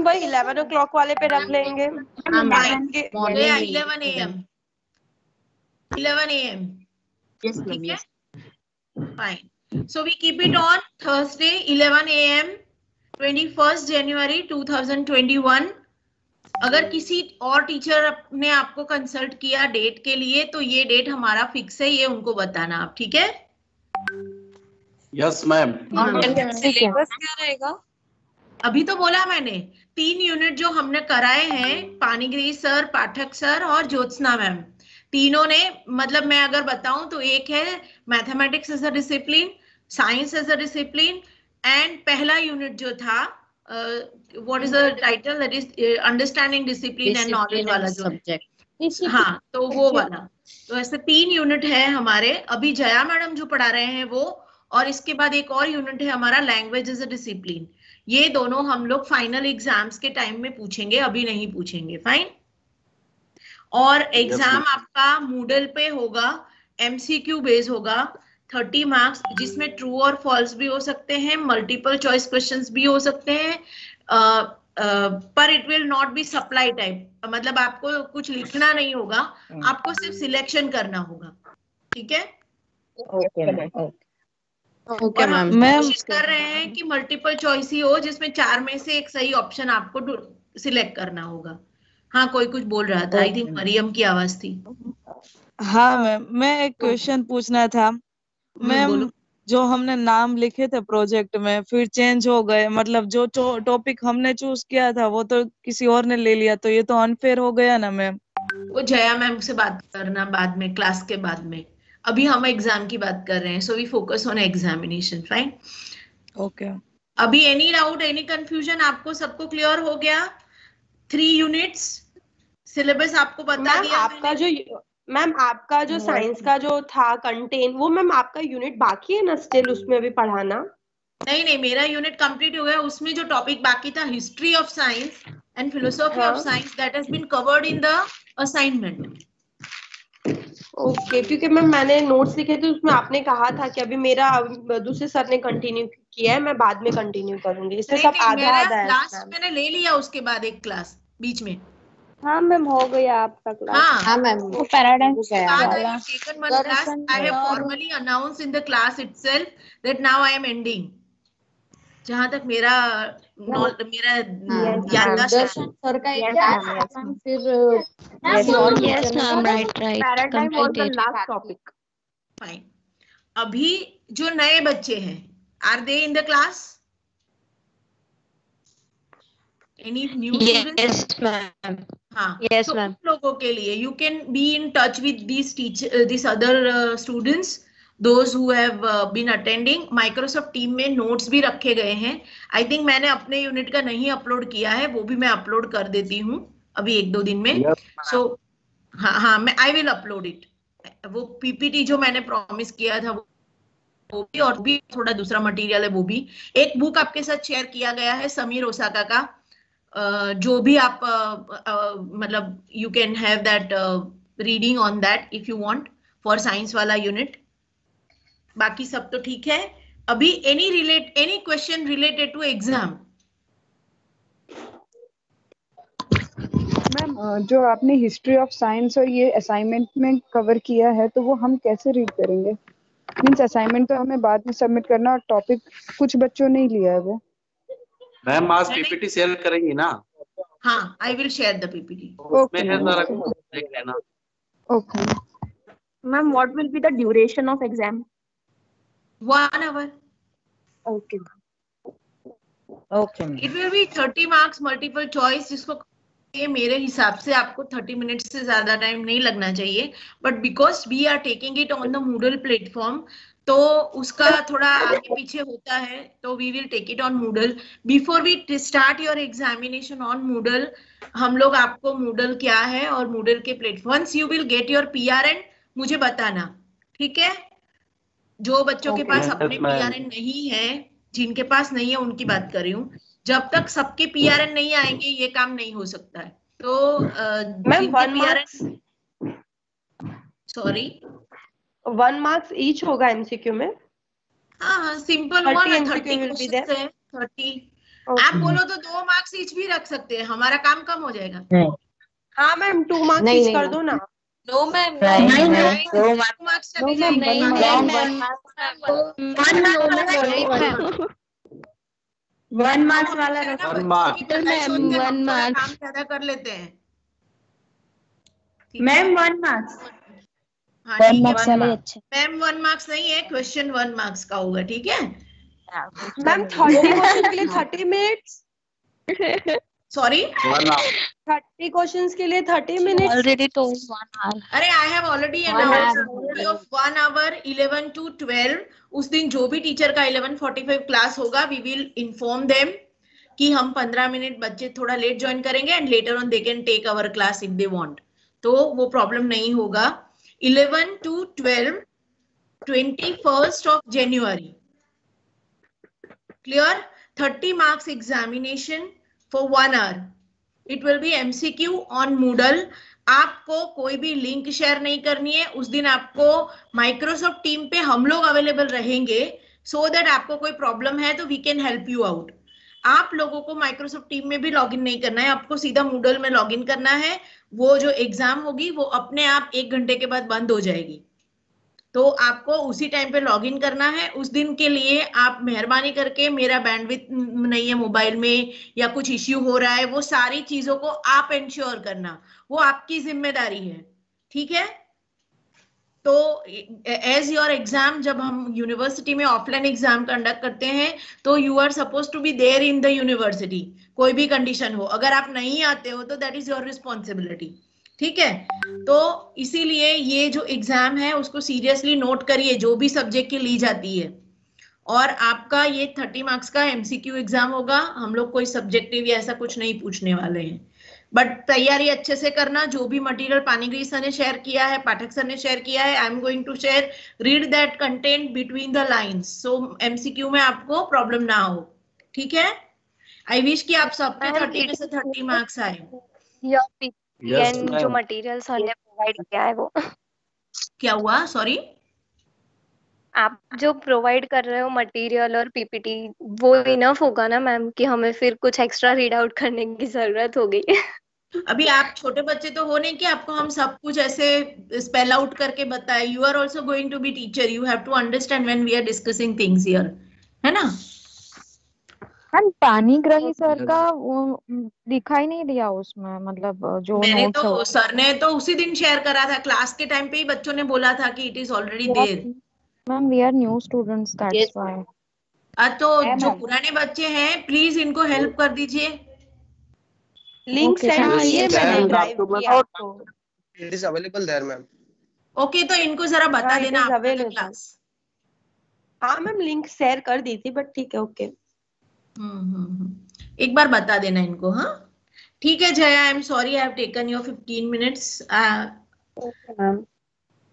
Ma'am वही 11 o'clock वाले पे रख लेंगे। 11 AM 11 AM ठीक है, fine. So we keep it on Thursday 11 AM 21 January 2021। अगर किसी और टीचर ने आपको कंसल्ट किया डेट के लिए तो ये डेट हमारा फिक्स है, ये उनको बताना आप, ठीक है? Yes ma'am. सिलेबस क्या रहेगा? अभी तो बोला मैंने 3 यूनिट जो हमने कराए हैं, पानीग्री सर, पाठक सर और ज्योत्सना मैम, तीनों ने, मतलब मैं अगर बताऊं तो एक है mathematics as a discipline, science as a discipline, and पहला यूनिट जो था what is the title, that is understanding discipline and knowledge वाला जो सब्जेक्ट। हाँ, तो वो वाला, तो ऐसे 3 यूनिट है हमारे। अभी जया मैडम जो पढ़ा रहे हैं वो, और इसके बाद एक और यूनिट है हमारा लैंग्वेज एज अ डिसिप्लिन। ये दोनों हम लोग फाइनल एग्जाम्स के टाइम में पूछेंगे, अभी नहीं पूछेंगे, फाइन। और एग्जाम आपका मूडल पे होगा, एमसीक्यू बेस होगा, 30 मार्क्स, जिसमें ट्रू और फॉल्स भी हो सकते हैं, मल्टीपल चॉइस क्वेश्चंस भी हो सकते हैं, पर it will not be supply type, मतलब आपको कुछ लिखना नहीं होगा, आपको सिर्फ सिलेक्शन करना होगा, ठीक है? और हम कोशिश कर रहे हैं कि मल्टीपल चॉइस ही हो, जिसमें 4 में से एक सही ऑप्शन आपको सिलेक्ट करना होगा। हाँ, कोई कुछ बोल रहा था, आई थिंक मरियम की आवाज थी। हाँ मैम, मैं एक क्वेश्चन पूछना था मैम। बोलो। जो हमने नाम लिखे थे प्रोजेक्ट में, फिर चेंज हो गए, मतलब जो टॉपिक हमने चूज किया था वो तो किसी और ने ले लिया, तो ये तो अनफेयर हो गया ना मैम? वो जया मैम से बात करना बाद में, क्लास के बाद में। अभी हम एग्जाम की बात कर रहे हैं, so we focus on examination, fine. Okay. अभी एनी डाउट, एनी कंफ्यूजन, आपको सबको क्लियर हो गया? 3 यूनिट्स सिलेबस आपको बता दिया आपका जो मैम आपका जो साइंस का जो था कंटेन, वो मैम आपका यूनिट बाकी है ना स्टिल उसमें अभी पढ़ाना? नहीं नहीं, मेरा यूनिट कंप्लीट हो गया। उसमें जो टॉपिक बाकी था, history of science and philosophy of science, that has been covered in the assignment. Okay, क्योंकि मैम मैंने नोट्स लिखे थे, उसमें आपने कहा था कि अभी मेरा दूसरे सर ने कंटिन्यू किया है, मैं बाद में कंटिन्यू करूंगी, इसमें सब आधा आधा है। क्लास मैंने ले लिया उसके बाद एक क्लास बीच में। हाँ मैम, हो गया आपका क्लास। हाँ मैम, वो पैराडाइम वाला। taken one class, I have formally announced in the class itself that now I am ending. जहां तक मेरा याददाश्त है। सर का एक मैम, फिर yes ma'am, right paradigm was the last topic. Fine. अभी जो नए बच्चे हैं, are they in the class? Any new students? Yes ma'am. हाँ, यस तो मैम। उन लोगों के लिए you can be in touch with this other students, those who have been attending. Microsoft team में नोट्स भी रखे गए हैं। आई थिंक मैंने अपने यूनिट का नहीं अपलोड किया है, वो भी मैं अपलोड कर देती हूँ अभी 1-2 दिन में। सो हाँ, मैं आई विल अपलोड इट। वो पीपीटी जो मैंने प्रॉमिस किया था वो भी, और भी थोड़ा दूसरा मटेरियल है वो भी। एक बुक आपके साथ शेयर किया गया है समीर ओसाका का, जो भी आप मतलब you can have that reading on that if you want for science वाला यूनिट। बाकी सब तो ठीक है। अभी any question related to exam? Ma'am, जो आपने हिस्ट्री ऑफ साइंस और ये असाइनमेंट में कवर किया है, तो वो हम कैसे रीड करेंगे? मींस असाइनमेंट तो हमें बाद में सबमिट करना, और टॉपिक कुछ बच्चों ने ही लिया है वो। मैम आज पीपीटी शेयर करेंगी ना? हाँ, I will share the PPT. उसमें है सारा कुछ, देख लेना। Okay ma'am, what will be the duration of exam? 1 hour. Okay okay. It will be 30 marks multiple choice, जिसको ये मेरे हिसाब से आपको 30 मिनट्स से ज्यादा टाइम नहीं लगना चाहिए, but because we are taking it on the Moodle platform, तो उसका थोड़ा आगे पीछे होता है, तो we will take it on Moodle. Before we start your examination on Moodle, हम लोग आपको मूडल क्या है और मूडल के platforms, you will get your PRN, मुझे बताना, ठीक है? जो बच्चों के पास अपने पीआरएन नहीं है, जिनके पास नहीं है उनकी बात कर रही हूँ, जब तक सबके पीआरएन नहीं आएंगे ये काम नहीं हो सकता है। तो जिनके पीआरएन, सॉरी, 1 मार्क्स ईच होगा एमसीक्यू में। हाँ, सिंपल हुआ ना, 30 क्वेश्चंस है, 30 आप बोलो तो 2 मार्क्स ईच भी रख सकते हैं, हमारा काम कम हो जाएगा। हाँ मैम 2 मार्क्स ईच कर दो ना। नो मैम, नहीं, नहीं 2 मार्क्स चली जाएगी। नहीं मैम, मैम, 1 मार्क्स वाला 1 मार्क। मैम 1 मार्क्स काम ज्यादा कर लेते हैं। Ma'am 1 marks. हाँ 1 ठीक है मार्क्स वाला ही अच्छा। मैम, 1 मार्क्स नहीं है, क्वेश्चन 1 मार्क्स का होगा, ठीक है। मैम 30 क्वेश्चन के लिए 30 मिनट्स। Sorry 1 hour। 30 क्वेश्चंस के लिए 30 मिनट्स। Already told 1 hour। अरे I have already announced of 1 hour 11 to 12। उस दिन जो भी टीचर का 11:45 क्लास होगा, वी विल इन्फॉर्म देम कि हम 15 मिनट बच्चे थोड़ा लेट ज्वाइन करेंगे and later on they can take our class if they want, तो वो प्रॉब्लम नहीं होगा। 11 to 12 21st of January। Clear? 30 marks examination for 1 hour। It will be MCQ on Moodle। आपको कोई भी लिंक शेयर नहीं करनी है उस दिन। आपको माइक्रोसॉफ्ट टीम पे हम लोग अवेलेबल रहेंगे, सो दैट आपको कोई प्रॉब्लम है तो we can help you out. आप लोगों को माइक्रोसॉफ्ट टीम में भी लॉगिन नहीं करना है, आपको सीधा मूडल में लॉगिन करना है। वो जो एग्जाम होगी वो अपने आप 1 घंटे के बाद बंद हो जाएगी, तो आपको उसी टाइम पे लॉगिन करना है। उस दिन के लिए आप मेहरबानी करके, मेरा बैंडविड्थ नहीं है मोबाइल में या कुछ इश्यू हो रहा है, वो सारी चीजों को आप इंश्योर करना, वो आपकी जिम्मेदारी है, ठीक है। तो एज योर एग्जाम, जब हम यूनिवर्सिटी में ऑफलाइन एग्जाम कंडक्ट करते हैं तो you are suppose to be there in the university, कोई भी कंडीशन हो। अगर आप नहीं आते हो तो दैट इज योर रिस्पॉन्सिबिलिटी, ठीक है। तो इसीलिए ये जो एग्जाम है उसको सीरियसली नोट करिए, जो भी सब्जेक्ट की ली जाती है। और आपका ये 30 मार्क्स का एमसीक्यू एग्जाम होगा, हम लोग कोई सब्जेक्टिव या ऐसा कुछ नहीं पूछने वाले हैं, बट तैयारी अच्छे से करना। जो भी मटेरियल पानीग्री सर ने शेयर किया है, पाठक सर ने शेयर किया है, I am going to share, read that content between the lines, so MCQ में आपको प्रॉब्लम ना हो, ठीक है। आई विश कि आप सबके 30 में से 30 मार्क्स आए। Yes, जो ma'am। मटेरियल सर ने प्रोवाइड किया है वो क्या हुआ? सॉरी, आप जो प्रोवाइड कर रहे हो मटेरियल और पीपीटी, वो इनफ होगा ना मैम कि हमें फिर कुछ एक्स्ट्रा रीड आउट करने की जरूरत हो गई? अभी आप छोटे बच्चे तो हो नहीं कि आपको हम सब कुछ ऐसे स्पेल आउट करके बताए। You are also going to be teacher, you have to understand when we are discussing things here, है ना। मैम पानीग्राही सर का वो दिखाई नहीं दिया उसमें, मतलब जो मैंने नोट्स तो सर ने तो उसी दिन शेयर करा था, क्लास के टाइम पे ही बच्चों ने बोला था कि it is already there. Ma'am we are new students, that's why. तो जो पुराने बच्चे हैं प्लीज इनको हेल्प कर दीजिए। लिंक सेंड किए मैंने ड्राइव किया आपको। It is available there, ma'am. Okay, तो इनको जरा बता देना आपका क्लास। हाँ मैम लिंक शेयर कर दी थी, बट ठीक है ओके। एक बार बता देना इनको, हाँ ठीक है। Jaya, I am sorry, I have taken your 15 minutes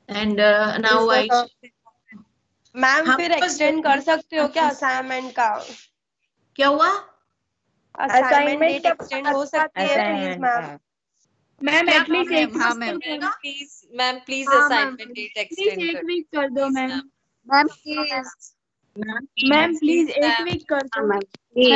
and now I. Ma'am फिर एक्सटेंड कर सकते हो क्या असाइनमेंट का? क्या हुआ? असाइनमेंट डेट एक्सटेंड हो सकती है प्लीज मैम? मैम एटलीस्ट एक हाँ ma'am please assignment date extend एक वीक कर दो मैम। मैम प्लीज मैम प्लीज एक वीक कर दो ma'am.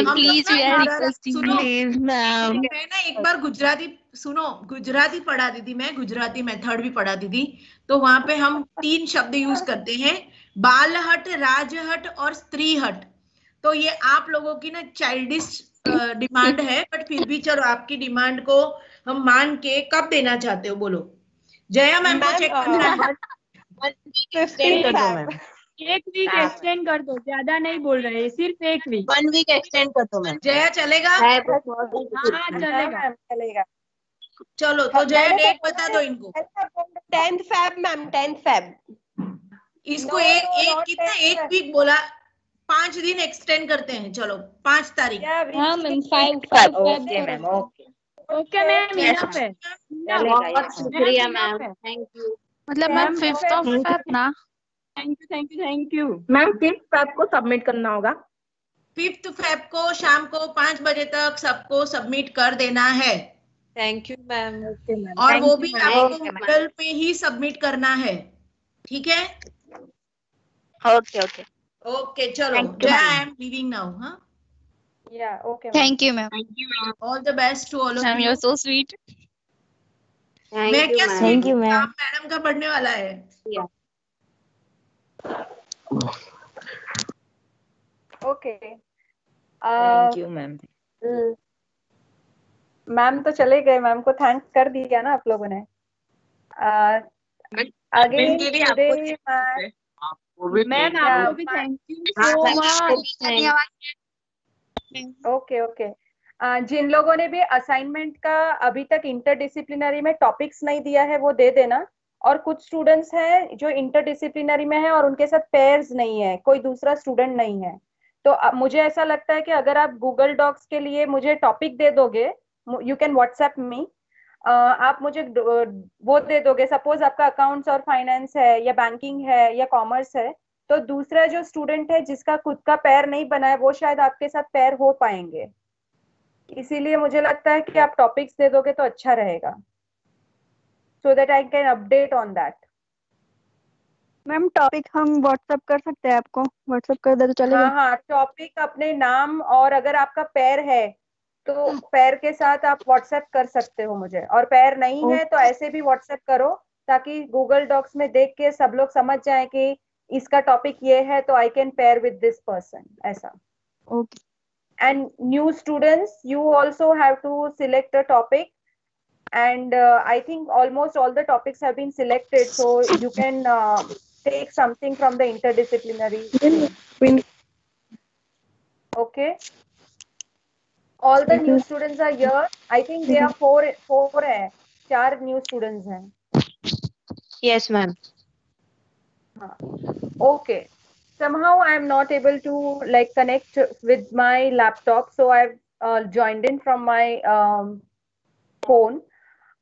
Please we are requesting please ma'am. मैं ना एक बार गुजराती, सुनो, गुजराती पढ़ाती थी मैं, गुजराती मेथड भी पढ़ाती थी, तो वहां पे हम 3 शब्द यूज करते हैं, बालहट, राजहट और स्त्रीहट। तो ये आप लोगों की ना चाइल्डिश डिमांड है, बट फिर भी चलो आपकी डिमांड को हम मान के कब देना चाहते हो बोलो। जया मैम को चेक करना है। 15 कर दो मैम। एक वीक एक्सटेंड कर दो, ज्यादा नहीं बोल रहे, सिर्फ एक वीक। 1 वीक एक्सटेंड कर दो मैम। जया चलेगा? हाँ चलेगा। चलेगा। चलो तो जया डेट बता दो इनको। 10th Feb ma'am, 10th Feb। इसको एक कितना, 1 वीक बोला, 5 दिन एक्सटेंड करते हैं। चलो 5 तारीख। हाँ ma'am 5 okay ma'am, okay ma'am, enough है। बहुत शुक्रिया मैम, थैंक यू। मतलब मैम 5th of Feb ना? Thank you. Ma'am 5th Feb को सबमिट करना होगा। 5th Feb को शाम को 5 बजे तक सबको सबमिट कर देना है। Thank you ma'am. और वो भी आपको गूगल पे ही सबमिट करना है, ठीक है। ओके ओके ओके चलो, Jaya I am leaving now. हाँ Yeah, okay, ma'am. Thank you, ma'am. All the best to all of Ma'am, you. you're so sweet. मैं क्या Thank स्वीट you, ma'am. काम मैडम का पढ़ने वाला है. Okay. Thank you ma'am. Ma'am तो चले गए, मैम को थैंक कर दिया ना आप लोगों ने. अगेन टुडे मैम आपको भी thank you so much. Okay okay. जिन लोगों ने भी असाइनमेंट का अभी तक इंटरडिसिप्लिनरी में टॉपिक्स नहीं दिया है वो दे देना. और कुछ स्टूडेंट्स हैं जो इंटरडिसिप्लिनरी में है और उनके साथ पेयर्स नहीं है, कोई दूसरा स्टूडेंट नहीं है. तो मुझे ऐसा लगता है कि अगर आप गूगल डॉक्स के लिए मुझे टॉपिक दे दोगे, यू कैन व्हाट्सएप मी. आप मुझे वो दे दोगे, सपोज आपका अकाउंट्स और फाइनेंस है या बैंकिंग है या कॉमर्स है, तो दूसरा जो स्टूडेंट है जिसका खुद का पैर नहीं बना है वो शायद आपके साथ पैर हो पाएंगे. इसीलिए मुझे लगता है कि आप टॉपिक्स दे दोगे तो अच्छा रहेगा, so that I can update on that. Ma'am topic हम व्हाट्सएप कर सकते हैं, आपको व्हाट्सएप कर दे तो चलेगा? हाँ, टॉपिक अपने नाम और अगर आपका पैर है तो पैर के साथ आप व्हाट्सएप कर सकते हो मुझे, और पैर नहीं है तो ऐसे भी व्हाट्सएप करो ताकि गूगल डॉक्स में देख के सब लोग समझ जाए कि इसका टॉपिक ये है तो I can pair with this person, ऐसा. Okay. And new students, you also have to select a topic, and I think almost all the topics have been selected, so you can take something from the interdisciplinary. Okay, all the new students are here. I think there are four hai, 4 new students hain. Yes ma'am. Okay, somehow I am not able to like connect with my laptop, so I've joined in from my phone.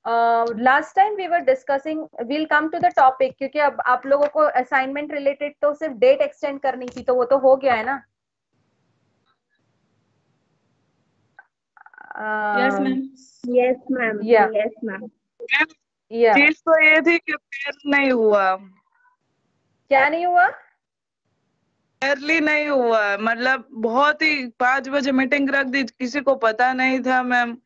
Last time we were discussing, we'll come to the topic, क्योंकि अब आप लोगों को assignment related तो सिर्फ date extend करनी थी, तो वो तो हो गया है ना. Yes ma'am. Yes ma'am. Yeah. Yes ma'am. Yeah. चीज तो ये थी कि पेयर नहीं हुआ. क्या नहीं हुआ? अर्ली नहीं हुआ, मतलब बहुत ही 5 बजे मीटिंग रख दी, किसी को पता नहीं था मैम.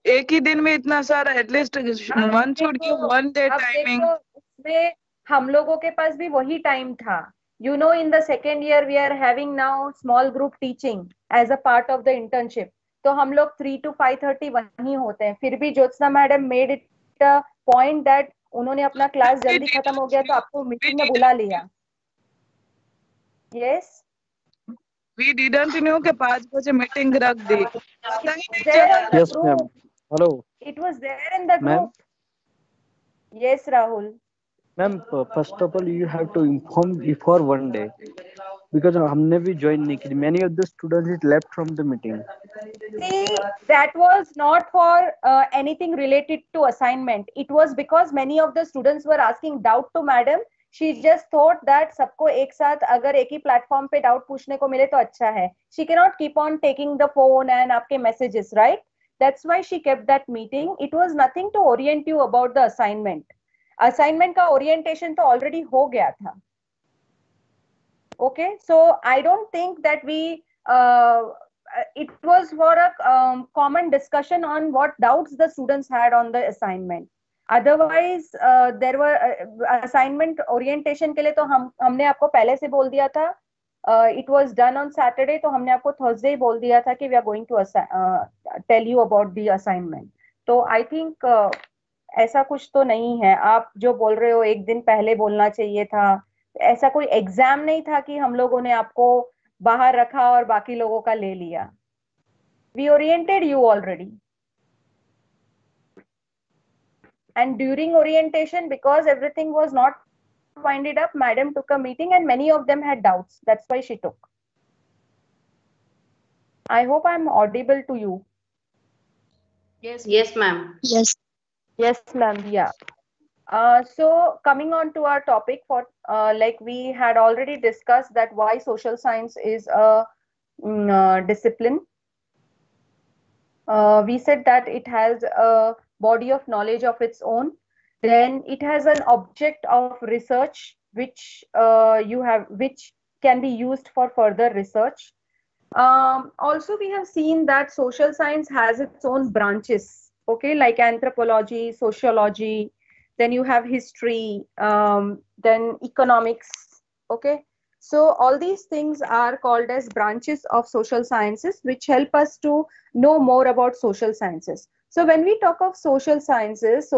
एक ही दिन में इतना सारा, at least one should give one day timing. उसमें हम लोगों के पास भी वही टाइम था. You know, in the second year we are having now small group teaching as a part of the internship. तो हम लोग 3 to 5:30 वहीं होते हैं. फिर भी Jyotsna madam made it a point that उन्होंने अपना क्लास जल्दी खत्म हो गया तो आपको मीटिंग में बुला लिया. Yes. We didn't know कि 5 बजे मीटिंग रख दी. Yes ma'am. Hello. It was there in the group. Yes Rahul. Ma'am, first of all you have to inform before one day, because हमने भी join नहीं की. Many of the students is left from the meeting. See, that was not for anything related to assignment. It was because many of the students were asking doubt to madam. She just thought that सबको एक साथ अगर एक ही platform पे doubt पूछने को मिले तो अच्छा है. She cannot keep on taking the phone and आपके messages, right? That's why she kept that meeting. It was nothing to orient you about the assignment. Assignment का orientation तो already हो गया था. Okay, so I don't think that we it was for a common discussion on what doubts the students had on the assignment. Otherwise there were assignment orientation के लिए तो हमने आपको पहले से बोल दिया था. It was done on Saturday, तो हमने आपको Thursday बोल दिया था कि we are going to tell you about the assignment. तो I think ऐसा कुछ तो नहीं है. आप जो बोल रहे हो एक दिन पहले बोलना चाहिए था. ऐसा कोई एग्जाम नहीं था कि हम लोगों ने आपको बाहर रखा और बाकी लोगों का ले लिया. We oriented you already. And during orientation, because everything was not winded up, madam took a meeting and many of them had doubts. That's why she took. I hope I'm audible to you. Yes ma'am. Yes. Yes ma'am. Yeah. So coming on to our topic, for like we had already discussed that why social science is a discipline. We said that it has a body of knowledge of its own. Then it has an object of research which which can be used for further research. Also, we have seen that social science has its own branches, okay, like anthropology, sociology, then you have history, then economics, okay. So all these things are called as branches of social sciences, which help us to know more about social sciences. So when we talk of social sciences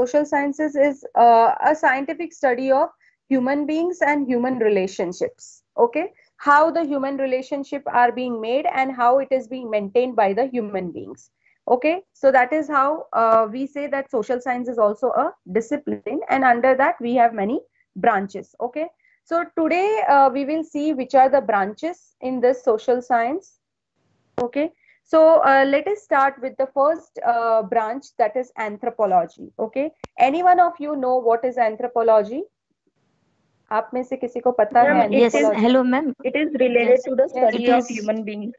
is a scientific study of human beings and human relationships, okay, how the human relationship are being made and how it is being maintained by the human beings, okay. So that is how we say that social science is also a discipline, and under that we have many branches, okay. So today we will see which are the branches in this social science, okay. So let us start with the first branch, that is anthropology, okay. Any one of you know what is anthropology? आप में से किसी को पता है Ma'am, yes. anthropology? Hello, ma'am. It is related Yes. to the Yes. study It of is. human beings.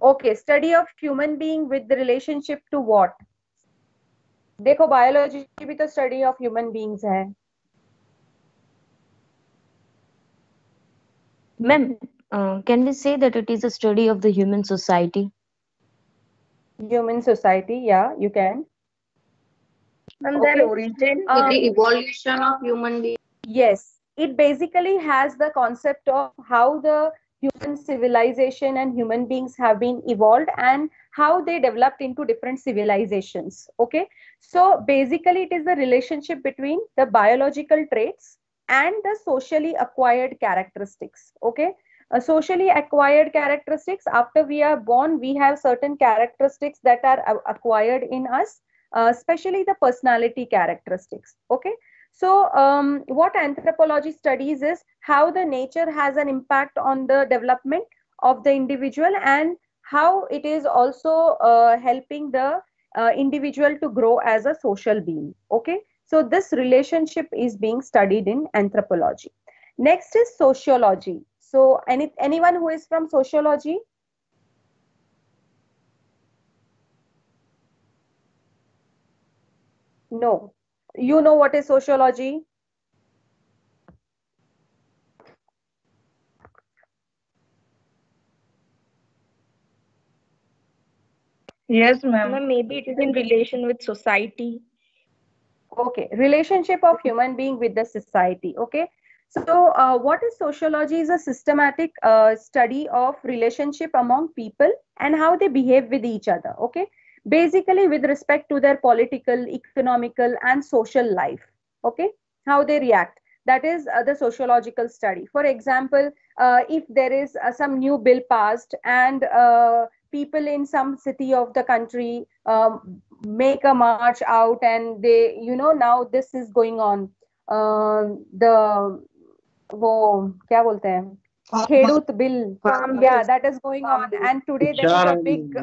Okay, study of human being with the relationship to what? देखो biology भी तो स्टडी ऑफ ह्यूमन बीइंग्स है. Ma'am, can we say that it is a study of the human society? Human society, yeah, you can. Ma'am, Okay. the origin, The evolution of human beings. Yes, it basically has the concept of how the human civilization and human beings have been evolved and how they developed into different civilizations, okay. So basically it is the relationship between the biological traits and the socially acquired characteristics, okay. Socially acquired characteristics, after we are born we have certain characteristics that are acquired in us, especially the personality characteristics, okay. So what anthropology studies is how the nature has an impact on the development of the individual and how it is also helping the individual to grow as a social being, okay. So this relationship is being studied in anthropology. Next is sociology. So anyone who is from sociology? No. You know what is sociology? Yes, ma'am. Ma'am, maybe it is in relation with society. Okay, relationship of human being with the society, okay. So what is sociology is a systematic study of relationship among people and how they behave with each other, okay, basically with respect to their political, economical and social life, okay, how they react. That is the sociological study. For example, if there is some new bill passed and people in some city of the country make a march out and they, you know, now this is going on, the वो क्या बोलते हैं खेडूत bill, yeah, that is going on, and today there is a big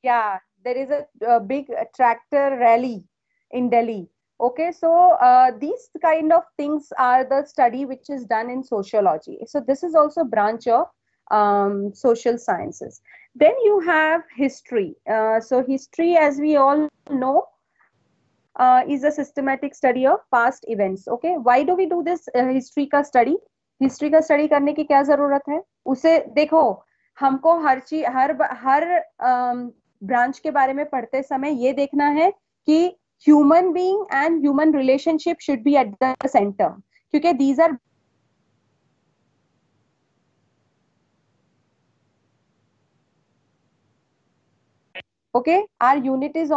yeah, there is a big tractor rally in Delhi, okay. So these kind of things are the study which is done in sociology. So this is also branch of social sciences. Then you have history. So history, as we all know, is a systematic study of past events, okay. Why do we do this history का study? History का study करने की क्या जरूरत है? उसे देखो, हमको हर चीज हर ब्रांच के बारे में पढ़ते समय ये देखना है कि human being and human relationship should be at the centre, क्योंकि these are okay. Our unit is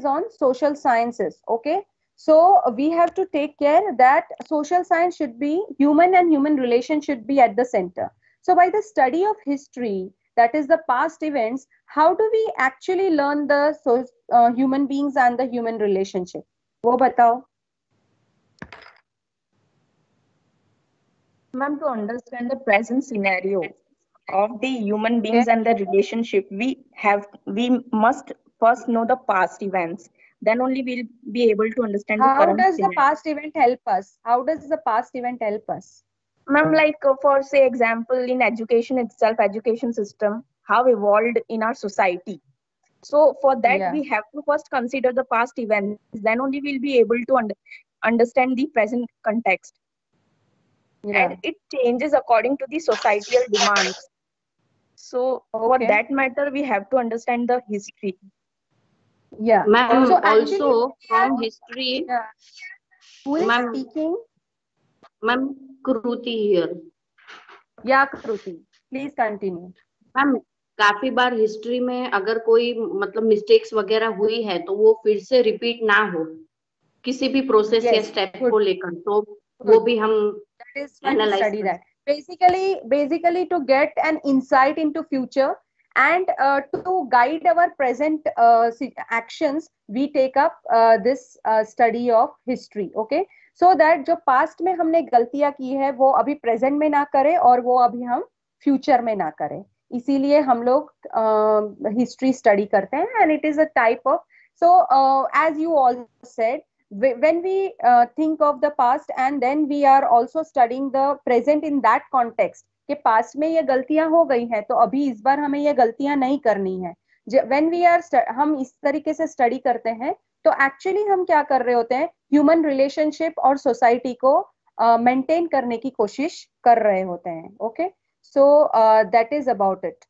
on social sciences, okay. So we have to take care that social science should be human and human relation should be at the center. So by the study of history, that is the past events, how do we actually learn the human beings and the human relationship? वो बताओ. Ma'am, to understand the present scenario of the human beings and the relationship, we must first know the past events. Then only we'll be able to understand the current. How does scenario. the past event help us? How does the past event help us? Ma'am, like for say example in education itself, education system, how evolved in our society. So for that we have to first consider the past events. Then only we'll be able to understand the present context. Yeah. and it changes according to the societal demands. So for Okay. that matter, we have to understand the history. Yeah. Ma'am, So actually, also from history, yeah. Who is ma'am, speaking? ma'am, Kruti here. Yeah, Kruti. Please continue. Ma'am काफी बार history में अगर कोई मतलब mistakes वगैरह हुई है तो वो फिर से रिपीट ना हो किसी भी प्रोसेस या Yes. Step Good. को लेकर, तो वो Good. भी हम That is why we analyse study कर that. Basically to get an insight into future and to guide our present actions, we take up this study of history. Okay, so that जो past में हमने गलतियां की है वो अभी present में ना करें और वो अभी हम future में ना करें. इसीलिए हम लोग history study करते हैं, and it is a type of, so as you all said, when we think of the past and then we are also studying the present in that context कि past में ये गलतियां हो गई हैं तो अभी इस बार हमें ये गलतियां नहीं करनी है. when we are हम इस तरीके से स्टडी करते हैं तो एक्चुअली हम क्या कर रहे होते हैं, ह्यूमन रिलेशनशिप और सोसाइटी को मेंटेन करने की कोशिश कर रहे होते हैं. Okay, so that is about it.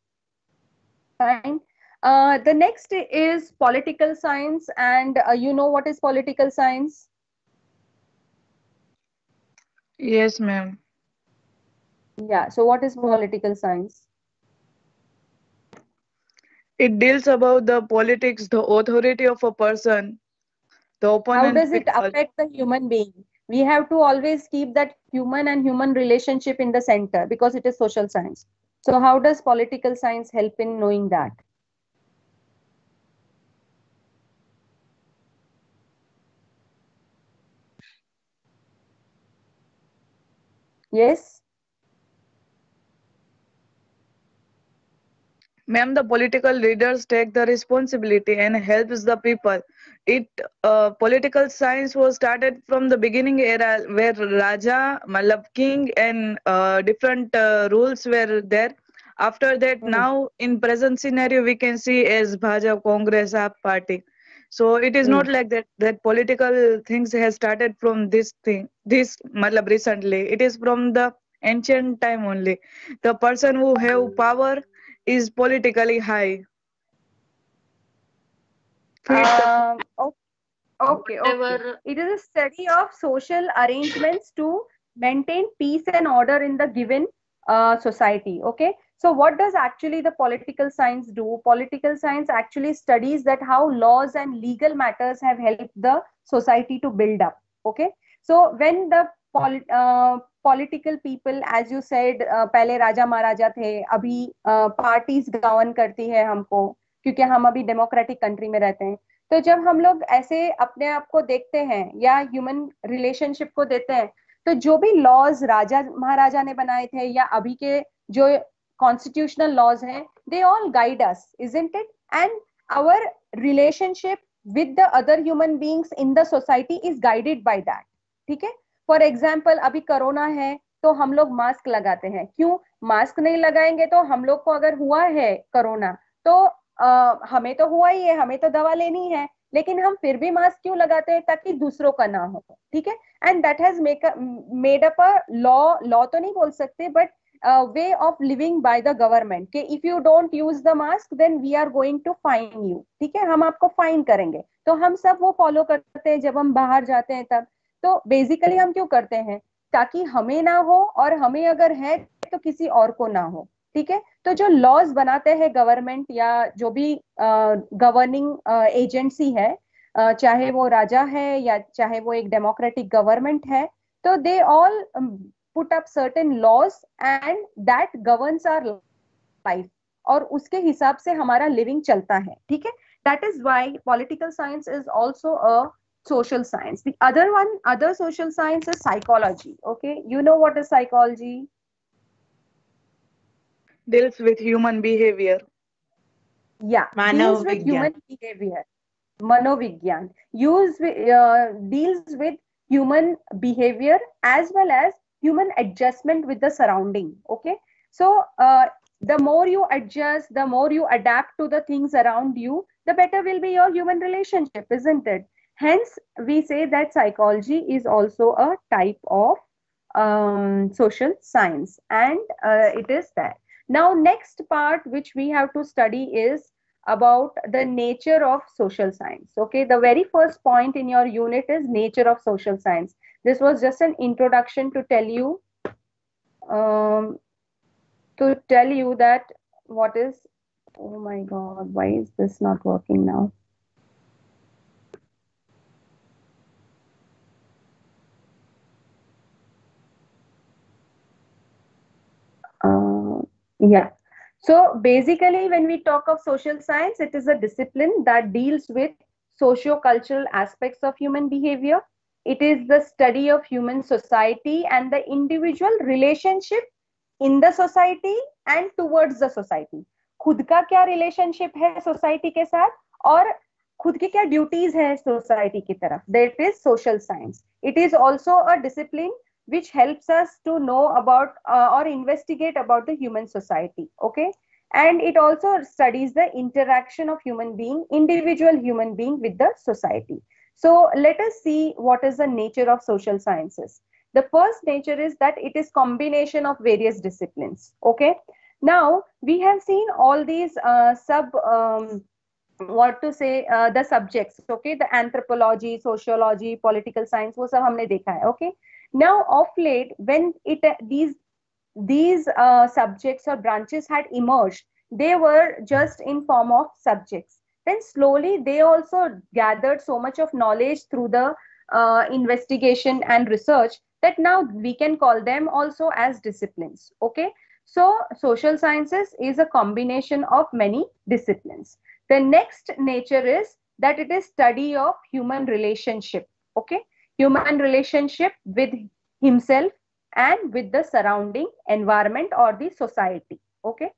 Fine. The next is political science, and you know what is political science? Yes, ma'am. Yeah, so what is political science? It deals about the politics, the authority of a person, the opponent. How does it affect the human being? We have to always keep that human and human relationship in the center because it is social science. So how does political science help in knowing that? Yes? Ma'am, the political leaders take the responsibility and helps the people. Political science was started from the beginning era where Raja, Malab king, and different rules were there. After that, now in present scenario, we can see as Bhajap, Congress, AAP party. So it is not like that political things has started from this Malab recently. It is from the ancient time only. The person who have power is politically high. Okay. It is a study of social arrangements to maintain peace and order in the given society. Okay. So what does actually the political science do? Political science actually studies that how laws and legal matters have helped the society to build up. Okay. So when the political people, as you said, पहले राजा महाराजा थे, अभी parties govern करती है हमको क्योंकि हम अभी democratic country में रहते हैं. तो जब हम लोग ऐसे अपने आप को देखते हैं या ह्यूमन रिलेशनशिप को देते हैं तो जो भी लॉज राजा महाराजा ने बनाए थे या अभी के जो कॉन्स्टिट्यूशनल लॉज हैं, they all guide us, isn't it? And our relationship with the other human beings in the society is guided by that. ठीक है. फॉर एग्जाम्पल अभी कोरोना है तो हम लोग मास्क लगाते हैं. क्यों? मास्क नहीं लगाएंगे तो हम लोग को अगर हुआ है कोरोना तो हमें तो हुआ ही है, हमें तो दवा लेनी है, लेकिन हम फिर भी मास्क क्यों लगाते हैं? ताकि दूसरों का ना हो. ठीक है. And that has made up a law तो नहीं बोल सकते, but way of living by the government कि if you don't use the mask then we are going to fine you. ठीक है, हम आपको फाइन करेंगे. तो हम सब वो फॉलो करते हैं जब हम बाहर जाते हैं तब. तो बेसिकली हम क्यों करते हैं? ताकि हमें ना हो और हमें अगर है तो किसी और को ना हो. ठीक है. तो जो लॉज बनाते हैं गवर्नमेंट या जो भी गवर्निंग एजेंसी है, चाहे वो राजा है या चाहे वो एक डेमोक्रेटिक गवर्नमेंट है, तो they all put up certain laws and that governs our life और उसके हिसाब से हमारा लिविंग चलता है. ठीक है. That is why political science is also a social science. The other social science is psychology. Okay, you know what is psychology? Deals with human behavior. Yeah, deals with human behavior. Manovigyan deals with human behavior as well as human adjustment with the surrounding. Okay, so the more you adjust, the more you adapt to the things around you, the better will be your human relationship, isn't it? Hence, we say that psychology is also a type of social science, and it is that. Now, next part which we have to study is about the nature of social science. Okay, the very first point in your unit is nature of social science. This was just an introduction to tell you that what is, oh my god, why is this not working now? Yeah. So basically, when we talk of social science, it is a discipline that deals with socio-cultural aspects of human behavior. It is the study of human society and the individual relationship in the society and towards the society. खुद का क्या relationship है society के साथ और खुद की क्या duties है society की तरफ. That is social science. It is also a discipline which helps us to know about or investigate about the human society. Okay, and it also studies the interaction of individual human being with the society. So let us see what is the nature of social sciences. The first nature is that it is combination of various disciplines. Okay, now we have seen all these the subjects. Okay, the anthropology, sociology, political science, वो सब हमने देखा है. Okay, now of late when these subjects or branches had emerged, they were just in form of subjects. Then slowly they also gathered so much of knowledge through the investigation and research that now we can call them also as disciplines. Okay, so social sciences is a combination of many disciplines. The next nature is that it is study of human relationship. Okay, human relationship with himself and with the surrounding environment or the society. Okay,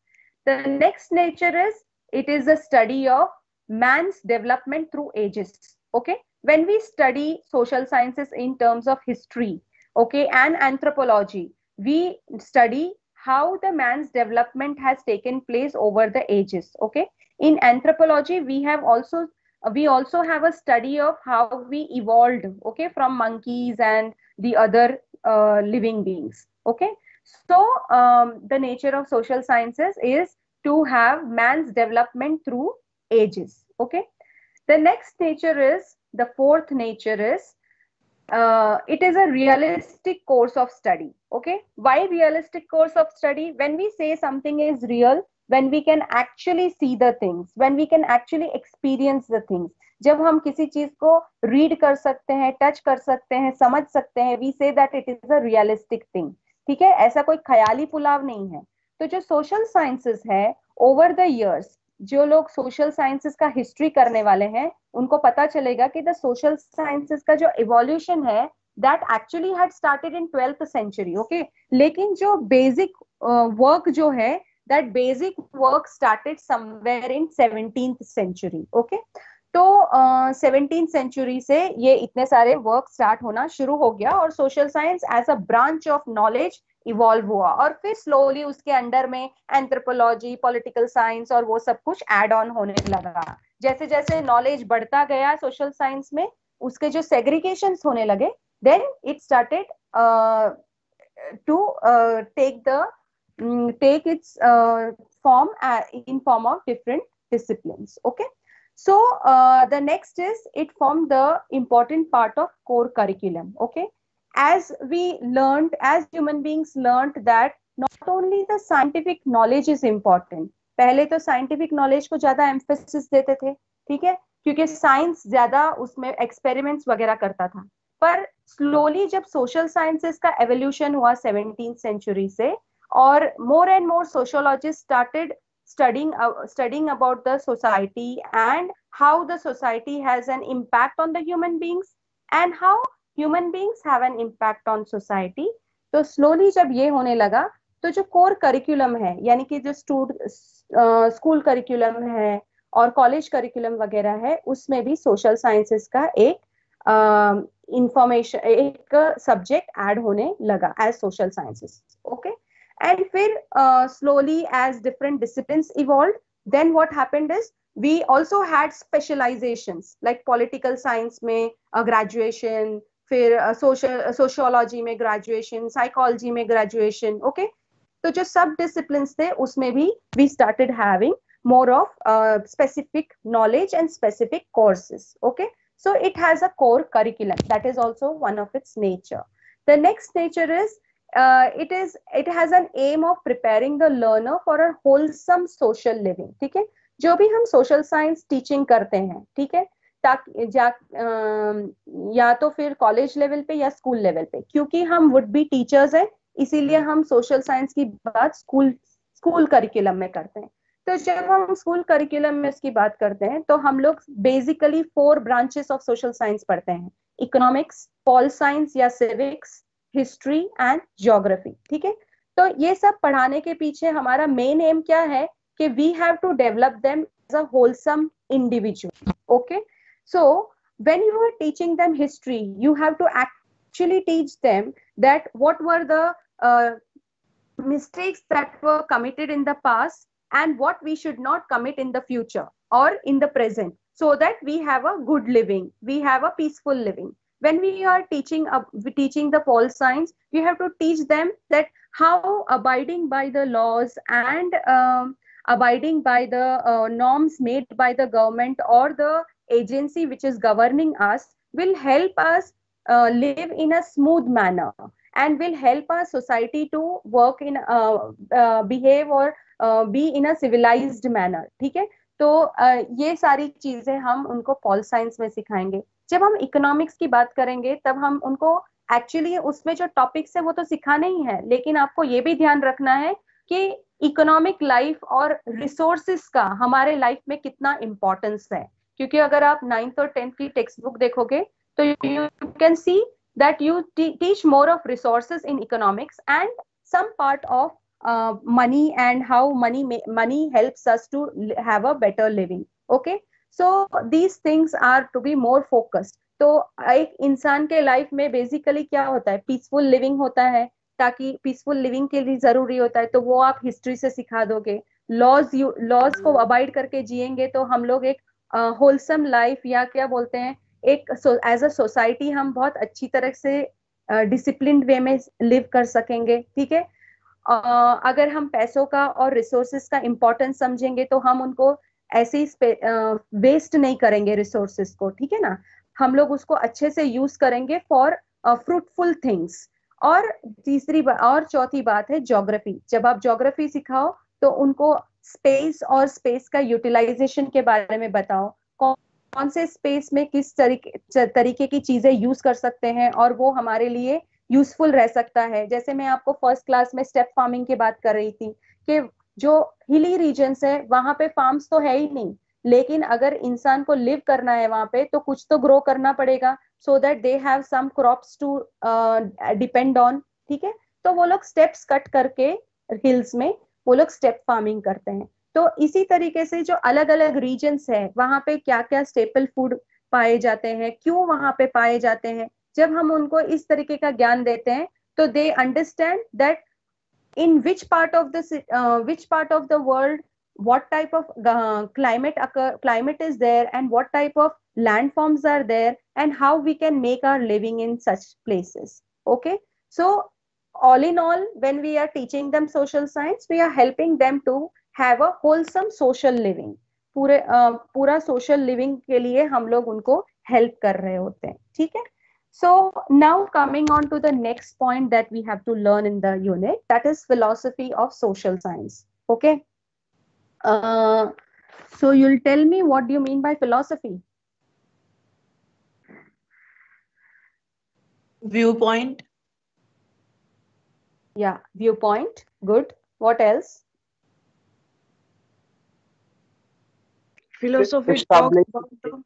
the next nature is it is a study of man's development through ages. Okay, when we study social sciences in terms of history, okay, and anthropology, we study how the man's development has taken place over the ages. Okay, in anthropology we also have a study of how we evolved, okay, from monkeys and the other living beings. Okay, so the nature of social sciences is to have man's development through ages. Okay, the next nature is, the fourth nature is, it is a realistic course of study. Okay, why realistic course of study? When we say something is real, when we can actually see the things, when we can actually experience the things, जब हम किसी चीज को read कर सकते हैं, touch कर सकते हैं, समझ सकते हैं, we say that it is a realistic thing. ठीक है, ऐसा कोई ख्याली पुलाव नहीं है. तो जो सोशल साइंसेस है, ओवर द इयर्स जो लोग सोशल साइंसेस का हिस्ट्री करने वाले हैं उनको पता चलेगा कि द सोशल साइंसेस का जो इवोल्यूशन है that actually had started in 12th century. Okay, लेकिन जो बेसिक वर्क जो है, that basic work started somewhere in 17th century. Okay, तो 17th century से ये इतने सारे वर्क स्टार्ट होना शुरू हो गया और social science as a branch of knowledge evolve हुआ और फिर स्लोली उसके अंडर में एंथ्रोपोलॉजी, पॉलिटिकल साइंस और वो सब कुछ एड ऑन होने लगा. जैसे जैसे नॉलेज बढ़ता गया सोशल साइंस में, उसके जो सेग्रीगेशंस होने लगे, then it started to take its form in form of different disciplines. Okay, so the next is it formed the important part of core curriculum. Okay, as we learned, as human beings learned that not only the scientific knowledge is important. पहले तो scientific knowledge को ज्यादा emphasis देते थे, ठीक है, क्योंकि science ज्यादा उसमें एक्सपेरिमेंट्स वगैरह करता था. पर स्लोली जब सोशल साइंसेस का एवोल्यूशन हुआ 17th century से, or more and more sociologists started studying about the society and how the society has an impact on the human beings and how human beings have an impact on society. तो slowly जब ये होने लगा तो जो core curriculum है, यानी कि जो स्कूल curriculum है और कॉलेज curriculum वगैरह है, उसमें भी social sciences का एक information, एक सब्जेक्ट ऐड होने लगा as social sciences. Okay, and फिर slowly as different disciplines evolved, then what happened is we also had specializations like political science में graduation, फिर सोशियोलॉजी में ग्रेजुएशन, साइकोलॉजी में ग्रेजुएशन, ओके। तो जो सब डिसिप्लिन्स थे उसमें भी we started having more of specific knowledge and specific courses, okay. So it has a core curriculum, that is also one of its nature. The next nature is it has an aim of preparing the learner for a wholesome social living, ठीक है। जो भी हम social science teaching करते हैं, ठीक है, ताकि या तो फिर कॉलेज लेवल पे या स्कूल लेवल पे, क्योंकि हम वुड बी टीचर्स हैं, इसीलिए हम सोशल साइंस की बात स्कूल करिकुलम में करते हैं। तो जब हम स्कूल करिकुलम में इसकी बात करते हैं तो हम लोग basically 4 branches of social science पढ़ते हैं, इकोनॉमिक्स, पॉल साइंस या सिविक्स, हिस्ट्री एंड ज्योग्राफी, ठीक है। तो ये सब पढ़ाने के पीछे हमारा मेन एम क्या है कि we have to develop them as a wholesome individual, okay. So when you are teaching them history, you have to actually teach them that what were the mistakes that were committed in the past and what we should not commit in the future or in the present, so that we have a good living, we have a peaceful living. When we are teaching the pol science, we have to teach them that how abiding by the laws and abiding by the norms made by the government or the agency which is governing us will help us live in a smooth manner and will help our society to work in behave or be in a civilized manner, ठीक है। तो ये सारी चीजें हम उनको pol science में सिखाएंगे। जब हम इकोनॉमिक्स की बात करेंगे तब हम उनको एक्चुअली उसमें जो टॉपिक्स है वो तो सिखाना ही है, लेकिन आपको ये भी ध्यान रखना है कि इकोनॉमिक लाइफ और रिसोर्सेस का हमारे लाइफ में कितना इम्पोर्टेंस है, क्योंकि अगर आप 9th और 10th की टेक्स्ट बुक देखोगे तो you can see that you teach more of resources in economics and some part of money and how money helps us to have a better living, okay. So these things are to be more focused. तो एक इंसान के life में basically क्या होता है, peaceful living होता है, ताकि पीसफुल लिविंग के लिए जरूरी होता है तो वो आप हिस्ट्री से सिखा दोगे। लॉज को अबाइड करके जिएंगे तो हम लोग एक होलसम लाइफ या क्या बोलते हैं एक एज अ सोसाइटी हम बहुत अच्छी तरह से डिसिप्लिन्ड वे में लिव कर सकेंगे, ठीक है। अगर हम पैसों का और रिसोर्सेस का इम्पोर्टेंस समझेंगे तो हम उनको ऐसे ही वेस्ट नहीं करेंगे रिसोर्सेस को, ठीक है ना, हम लोग उसको अच्छे से यूज करेंगे फॉर फ्रूटफुल थिंग्स। और चौथी बात है ज्योग्राफी। जब आप ज्योग्राफी सिखाओ तो उनको स्पेस और स्पेस का यूटिलाइजेशन के बारे में बताओ, कौन से स्पेस में किस तरीके की चीजें यूज कर सकते हैं और वो हमारे लिए यूजफुल रह सकता है। जैसे मैं आपको फर्स्ट क्लास में स्टेप फार्मिंग की बात कर रही थी कि जो हिली रीजन्स है वहां पे फार्म्स तो है ही नहीं, लेकिन अगर इंसान को लिव करना है वहां पे तो कुछ तो ग्रो करना पड़ेगा, so that they have some crops to depend on, ठीक है। तो वो लोग स्टेप्स कट करके हिल्स में वो लोग स्टेप फार्मिंग करते हैं। तो इसी तरीके से जो अलग अलग रीजन्स है वहां पे क्या क्या स्टेपल फूड पाए जाते हैं, क्यों वहां पे पाए जाते हैं, जब हम उनको इस तरीके का ज्ञान देते हैं तो they understand that in which part of the world what type of climate is there and what type of landforms are there and how we can make our living in such places, okay. So all in all, when we are teaching them social science, we are helping them to have a wholesome social living. पूरा social living के लिए हम लोग उनको help कर रहे होते हैं, ठीक है। So now coming on to the next point that we have to learn in the unit, that is philosophy of social science, okay. So you'll tell me what do you mean by philosophy? Viewpoint. Yeah, viewpoint, good. What else? Philosophy talks about the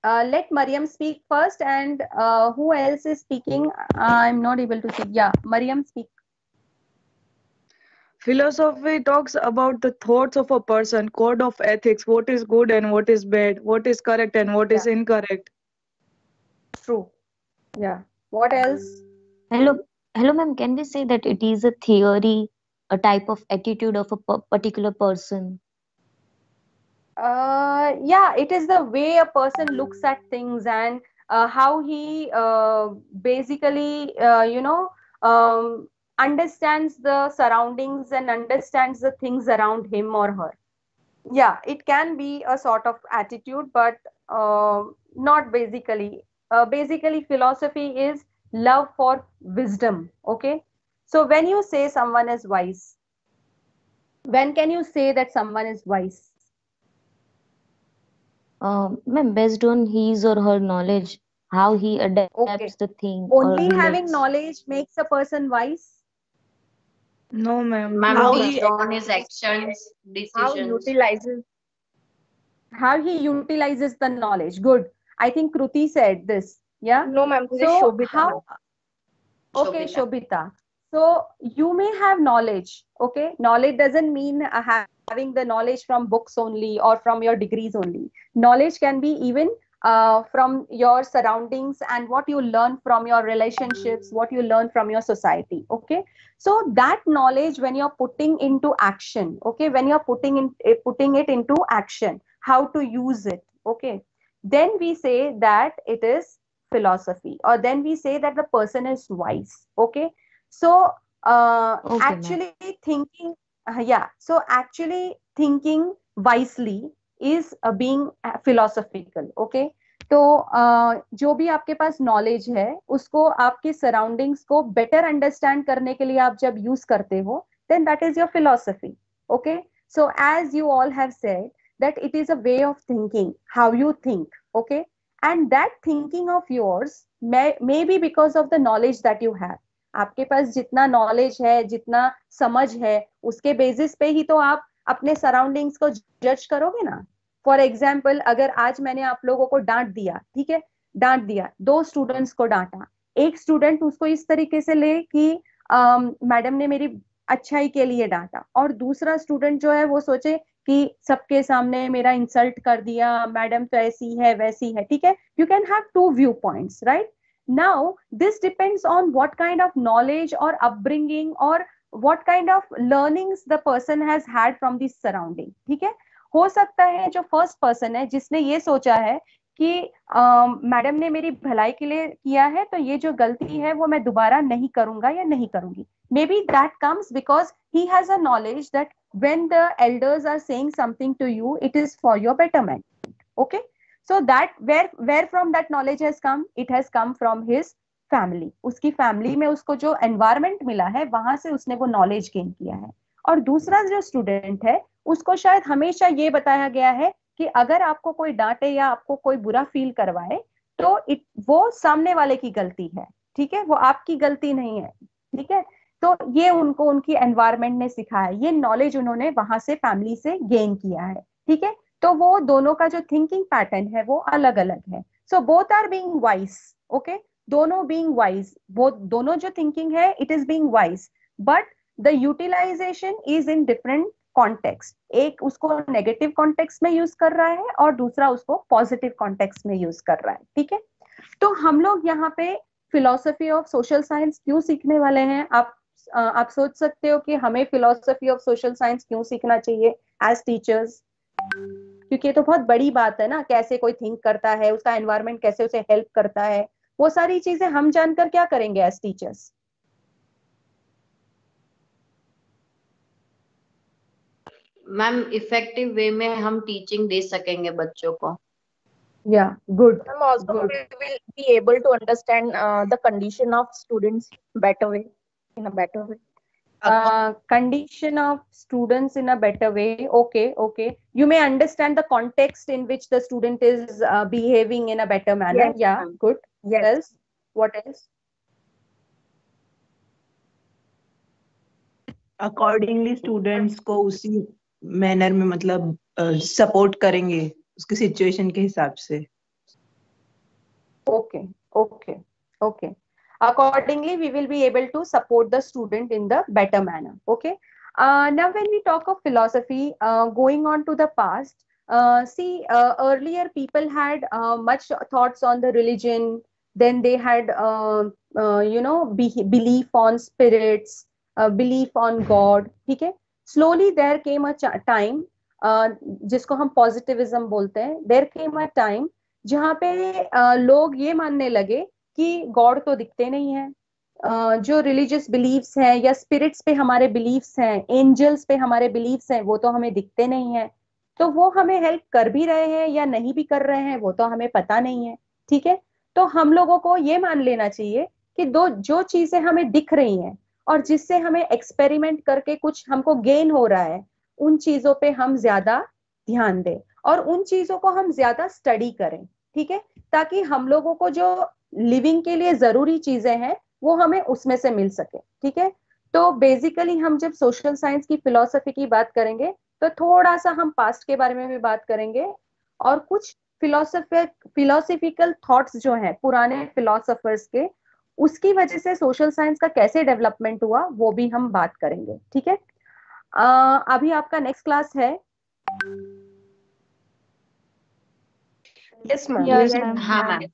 let Mariam speak first, and who else is speaking? I'm not able to see. Yeah, Mariam, speak. Philosophy talks about the thoughts of a person, code of ethics, what is good and what is bad, what is correct and what is incorrect. True. Yeah. What else? Hello, ma'am. Can we say that it is a theory, a type of attitude of a particular person? Yeah, it is the way a person looks at things and how he basically understands the surroundings and understands the things around him or her. Yeah, it can be a sort of attitude, but not basically. Basically, philosophy is love for wisdom. Okay. So when you say someone is wise, when can you say that someone is wise? Ma'am, based on his or her knowledge, how he Okay. adapts the thing or Only having relates. knowledge makes a person wise? No, ma'am. Ma'am, How based he on his actions, How decisions. utilizes. How he utilizes the knowledge. Good. I think Kruti said this. Yeah. No, ma'am. This is So Shobhita, how? ma'am. Okay, Shobhita. Shobhita. So you may have knowledge. Okay. Knowledge doesn't mean having the knowledge from books only or from your degrees only. Knowledge can be even from your surroundings and what you learn from your relationships, what you learn from your society. Okay. So that knowledge, when you're putting into action, okay, when you're putting it into action, how to use it, okay, then we say that it is philosophy, or then we say that the person is wise. Okay. So Okay, ma'am. actually thinking, yeah, so actually thinking wisely is being philosophical. Okay. तो जो भी आपके पास knowledge है उसको आपके surroundings को better understand करने के लिए आप जब यूज करते हो, then that is your philosophy. Okay. So as you all have said that it is a way of thinking, how you think. Okay. And that thinking of yours may be because of the knowledge that you have. आपके पास जितना knowledge है, जितना समझ है, उसके basis पे ही तो आप अपने सराउंडिंग्स को जज करोगे ना. फॉर एग्जाम्पल, अगर आज मैंने आप लोगों को डांट दिया, ठीक है, डांट दिया, 2 स्टूडेंट्स को डांटा, एक स्टूडेंट उसको इस तरीके से ले कि मैडम ने मेरी अच्छाई के लिए डांटा, और दूसरा स्टूडेंट जो है वो सोचे कि सबके सामने मेरा इंसल्ट कर दिया, मैडम तो ऐसी है वैसी है. ठीक है. You can have 2 view points, right. Now this depends on what kind of knowledge or upbringing or what kind of learnings the person has had from this surrounding. ठीक है. हो सकता है जो फर्स्ट पर्सन है जिसने ये सोचा है कि मैडम ने मेरी भलाई के लिए किया है, तो ये जो गलती है वो मैं दोबारा नहीं करूंगा या नहीं करूंगी. May be that comes because he has a knowledge that when the elders are saying something to you, it is for your betterment. Okay. So that where from that knowledge has come? It has come from his family. उसकी family में उसको जो environment मिला है वहां से उसने वो नॉलेज गेन किया है. और दूसरा जो स्टूडेंट है उसको शायद हमेशा ये बताया गया है कि अगर आपको कोई डांटे या आपको कोई बुरा फील करवाए तो वो सामने वाले की गलती है. ठीक है. वो आपकी गलती नहीं है. ठीक है. तो ये उनको उनकी एनवायरमेंट ने सिखाया, ये नॉलेज उन्होंने वहां से फैमिली से गेन किया है. ठीक है. तो वो दोनों का जो थिंकिंग पैटर्न है वो अलग अलग है. So both are being wise. Okay. दोनों बीइंग वाइज, दोनों जो थिंकिंग है it is being wise, but the utilization is in different context. एक उसको नेगेटिव कॉन्टेक्स्ट में यूज कर रहा है और दूसरा उसको पॉजिटिव कॉन्टेक्स्ट में यूज कर रहा है. ठीक है. तो हम लोग यहाँ पे फिलोसफी ऑफ सोशल साइंस क्यों सीखने वाले हैं? आप सोच सकते हो कि हमें फिलोसफी ऑफ सोशल साइंस क्यों सीखना चाहिए एज टीचर्स? क्योंकि ये तो बहुत बड़ी बात है ना, कैसे कोई थिंक करता है, उसका एनवायरनमेंट कैसे उसे हेल्प करता है, वो सारी चीजें हम जानकर क्या करेंगे as teachers? Ma'am effective way में हम टीचिंग दे सकेंगे बच्चों को. Yeah, good. Also, good. we will be able to understand the condition of students better way, in a better way. Condition of students in a better way. Okay, okay. You may understand the context in which the student is behaving in a better manner. Yes, Yeah, good. Yes. Else? What else? Accordingly students को उसी manner में मतलब support करेंगे उसकी situation के हिसाब से. Okay, okay, okay. Accordingly, we will be able to support the student in the better manner. Okay. Now, when we talk of philosophy, going on to the past, see, earlier people had much thoughts on the religion. Then they had, belief on spirits, belief on God. Okay. Slowly, there came a time, जिसको हम positivism बोलते हैं. There came a time जहाँ पे लोग ये मानने लगे कि गॉड तो दिखते नहीं है, जो रिलीजियस बिलीव्स हैं या स्पिरिट्स पे हमारे बिलीव्स हैं, एंजल्स पे हमारे बिलीव्स हैं, वो तो हमें दिखते नहीं है, तो वो हमें हेल्प कर भी रहे हैं या नहीं भी कर रहे हैं वो तो हमें पता नहीं है। ठीक है, तो हम लोगों को ये मान लेना चाहिए कि दो जो चीजें हमें दिख रही हैं और जिससे हमें एक्सपेरिमेंट करके कुछ हमको गेन हो रहा है, उन चीजों पे हम ज्यादा ध्यान दें और उन चीजों को हम ज्यादा स्टडी करें। ठीक है, ताकि हम लोगों को जो लिविंग के लिए जरूरी चीजें हैं वो हमें उसमें से मिल सके। ठीक है, तो बेसिकली हम जब सोशल साइंस की फिलॉसफी की बात करेंगे तो थोड़ा सा हम पास्ट के बारे में भी बात करेंगे और कुछ फिलोसफिकल थॉट्स जो हैं पुराने फिलोसफर्स के, उसकी वजह से सोशल साइंस का कैसे डेवलपमेंट हुआ वो भी हम बात करेंगे। ठीक है, अभी आपका नेक्स्ट क्लास है। Yes ma'am. Yes, ma'am. हाँ ma'am.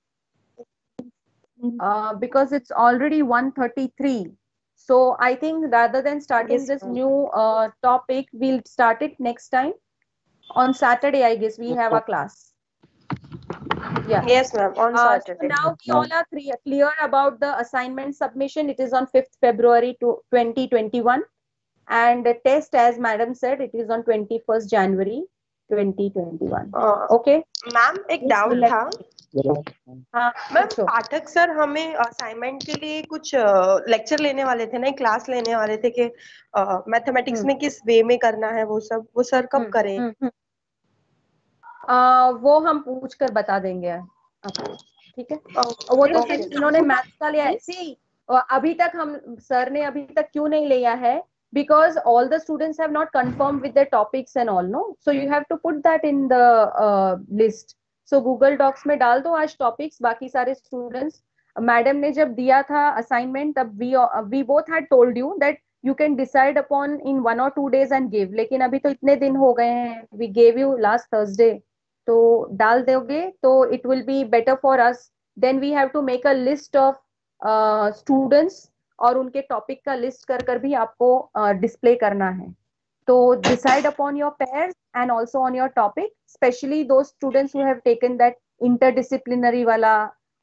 Because it's already 1:33, so I think rather than starting Yes, this ma'am. new topic, we'll start it next time on Saturday. I guess we have a class. Yeah. Yes, ma'am. On So Saturday. now we all are clear about the assignment submission. It is on 5th February 2021, and the test, as madam said, it is on 21st January 2021. Okay. Ma'am एक doubt था। हाँ ma'am पाठक sir हमें assignment के लिए कुछ lecture लेने वाले थे ना, क्लास लेने वाले थे कि मैथमेटिक्स में किस वे में करना है, वो सब वो सर कब करें? वो हम पूछ कर बता देंगे आपको। ठीक है, वो तो सिर्फ इन्होंने मैथ्स का लिया है। सी अभी तक हम सर ने अभी तक क्यों नहीं लिया है, because all the students have not confirmed with their topics and all, no, so you have to put that in the list. So Google Docs में डाल दो आज topics, बाकी सारे students, मैडम ने जब दिया था assignment तब we both had told you that you can decide upon in 1 or 2 days and give, लेकिन अभी तो इतने दिन हो गए हैं, we gave you last Thursday, तो डाल दोगे तो it will be better for us. Then we have to make a list of students और उनके टॉपिक का लिस्ट कर कर भी आपको डिस्प्ले करना है। तो decide upon your pairs and also on your topic, specially दो students who have taken that interdisciplinary वाला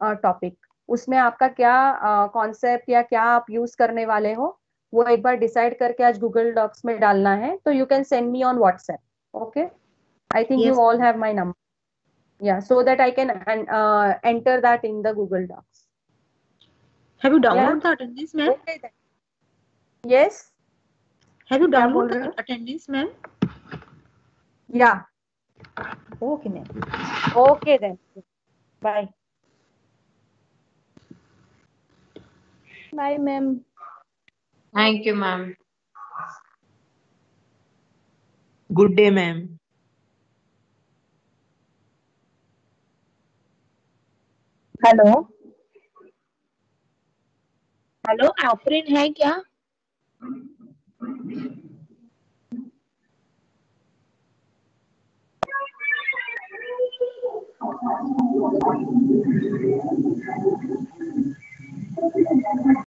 टॉपिक, उसमें आपका क्या कॉन्सेप्ट या क्या आप यूज करने वाले हो वो एक बार डिसाइड करके आज गूगल डॉक्स में डालना है। तो you can send me on WhatsApp. Okay, I think you all have my number, yeah, so that I can enter that in the Google Docs. Have you downloaded the attendance, ma'am? Okay then. Yes. Have you downloaded the attendance, ma'am? Yeah. Okay, ma'am. Okay then. Bye. Bye, ma'am. Thank you, ma'am. Good day, ma'am. Hello hello, Afreen है क्या?